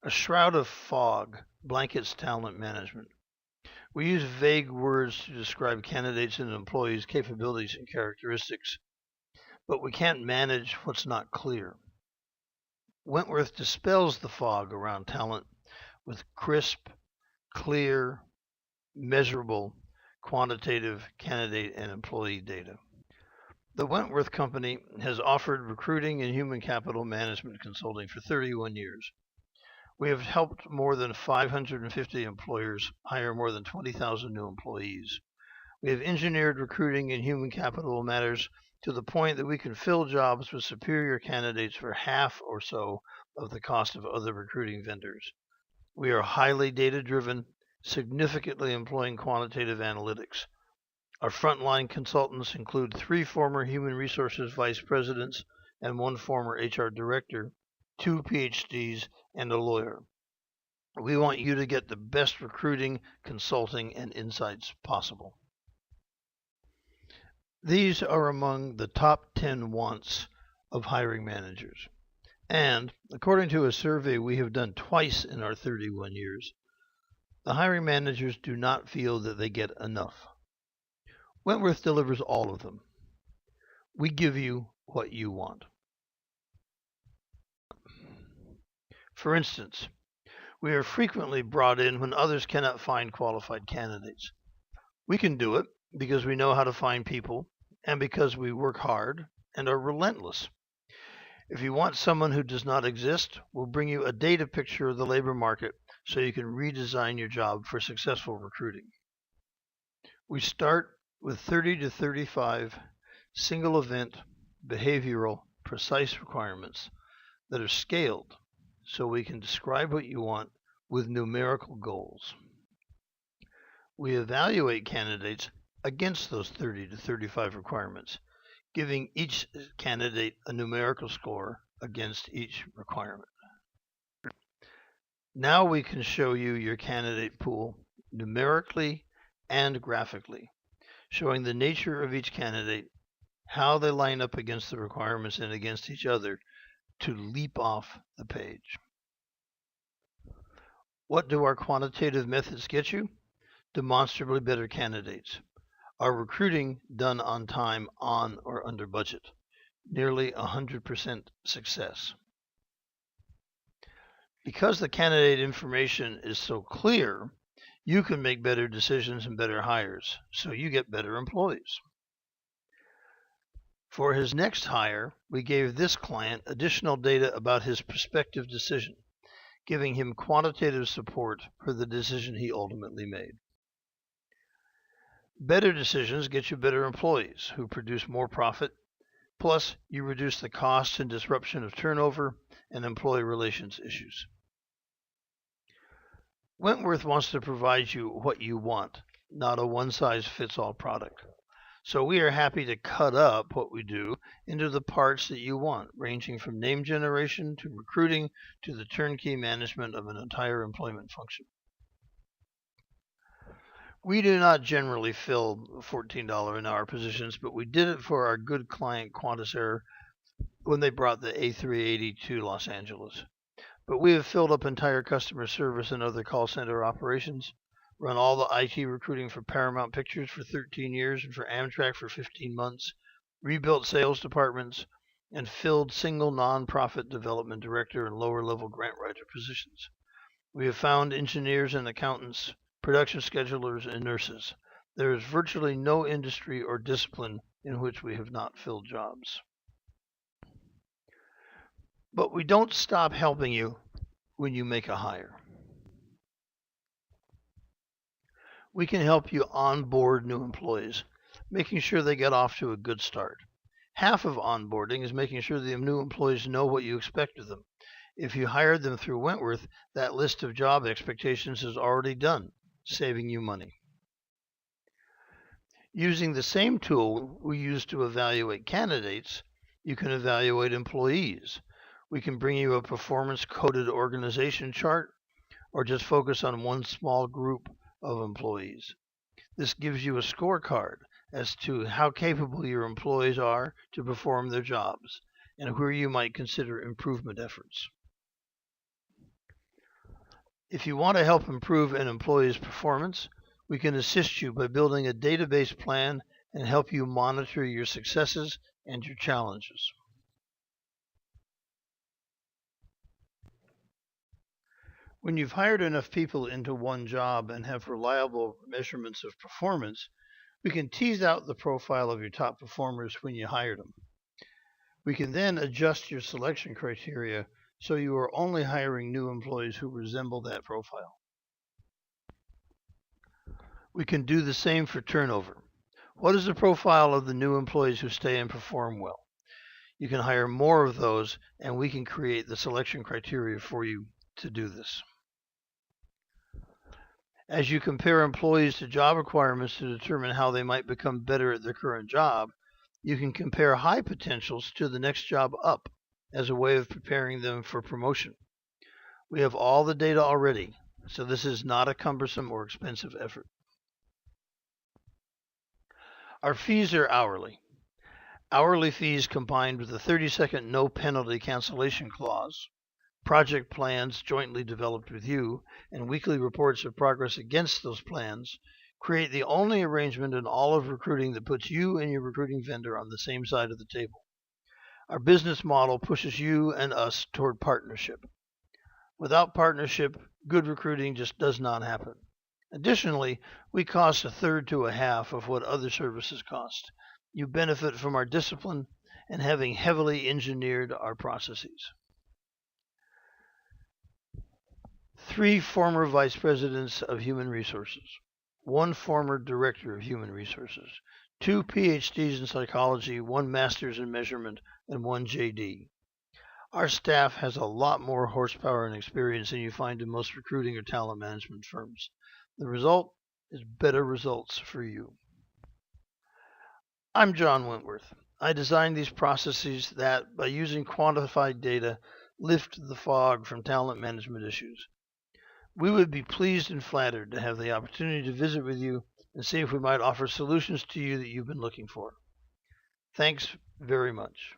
A shroud of fog blankets talent management. We use vague words to describe candidates and employees' capabilities and characteristics, but we can't manage what's not clear. Wentworth dispels the fog around talent with crisp, clear, measurable, quantitative candidate and employee data. The Wentworth Company has offered recruiting and human capital management consulting for 31 years. We have helped more than 550 employers hire more than 20,000 new employees. We have engineered recruiting and human capital matters to the point that we can fill jobs with superior candidates for half or so of the cost of other recruiting vendors. We are highly data-driven, significantly employing quantitative analytics. Our frontline consultants include 3 former human resources vice presidents and 1 former HR director, 2 PhDs, and a lawyer. We want you to get the best recruiting, consulting, and insights possible. These are among the top 10 wants of hiring managers. And according to a survey we have done twice in our 31 years, the hiring managers do not feel that they get enough. Wentworth delivers all of them. We give you what you want. For instance, we are frequently brought in when others cannot find qualified candidates. We can do it because we know how to find people and because we work hard and are relentless. If you want someone who does not exist, we'll bring you a data picture of the labor market so you can redesign your job for successful recruiting. We start with 30 to 35 single event, behavioral, precise requirements that are scaled so we can describe what you want with numerical goals. We evaluate candidates against those 30 to 35 requirements, giving each candidate a numerical score against each requirement. Now we can show you your candidate pool numerically and graphically, showing the nature of each candidate, how they line up against the requirements and against each other to leap off the page. What do our quantitative methods get you? Demonstrably better candidates. Our recruiting done on time, on or under budget. Nearly 100% success. Because the candidate information is so clear, you can make better decisions and better hires, so you get better employees. For his next hire, we gave this client additional data about his prospective decision, giving him quantitative support for the decision he ultimately made. Better decisions get you better employees who produce more profit, plus you reduce the cost and disruption of turnover and employee relations issues. Wentworth wants to provide you what you want, not a one-size-fits-all product. So we are happy to cut up what we do into the parts that you want, ranging from name generation to recruiting to the turnkey management of an entire employment function. We do not generally fill $14 an hour positions, but we did it for our good client Quantisair when they brought the A380 to Los Angeles. But we have filled up entire customer service and other call center operations, run all the IT recruiting for Paramount Pictures for 13 years and for Amtrak for 15 months, rebuilt sales departments, and filled single nonprofit development director and lower-level grant writer positions. We have found engineers and accountants, production schedulers, and nurses. There is virtually no industry or discipline in which we have not filled jobs. But we don't stop helping you when you make a hire. We can help you onboard new employees, making sure they get off to a good start. Half of onboarding is making sure the new employees know what you expect of them. If you hired them through Wentworth, that list of job expectations is already done, saving you money. Using the same tool we use to evaluate candidates, you can evaluate employees. We can bring you a performance-coded organization chart or just focus on one small group of employees. This gives you a scorecard as to how capable your employees are to perform their jobs and where you might consider improvement efforts. If you want to help improve an employee's performance, we can assist you by building a database plan and help you monitor your successes and your challenges. When you've hired enough people into one job and have reliable measurements of performance, we can tease out the profile of your top performers when you hired them. We can then adjust your selection criteria so you are only hiring new employees who resemble that profile. We can do the same for turnover. What is the profile of the new employees who stay and perform well? You can hire more of those, and we can create the selection criteria for you to do this. As you compare employees to job requirements to determine how they might become better at their current job, you can compare high potentials to the next job up as a way of preparing them for promotion. We have all the data already, so this is not a cumbersome or expensive effort. Our fees are hourly. Hourly fees combined with a 30-second no penalty cancellation clause, project plans jointly developed with you, and weekly reports of progress against those plans create the only arrangement in all of recruiting that puts you and your recruiting vendor on the same side of the table. Our business model pushes you and us toward partnership. Without partnership, good recruiting just does not happen. Additionally, we cost a third to a half of what other services cost. You benefit from our discipline and having heavily engineered our processes. 3 former vice presidents of human resources, 1 former director of human resources, 2 PhDs in psychology, 1 master's in measurement, and 1 JD. Our staff has a lot more horsepower and experience than you find in most recruiting or talent management firms. The result is better results for you. I'm John Wentworth. I designed these processes that, by using quantified data, lift the fog from talent management issues. We would be pleased and flattered to have the opportunity to visit with you and see if we might offer solutions to you that you've been looking for. Thanks very much.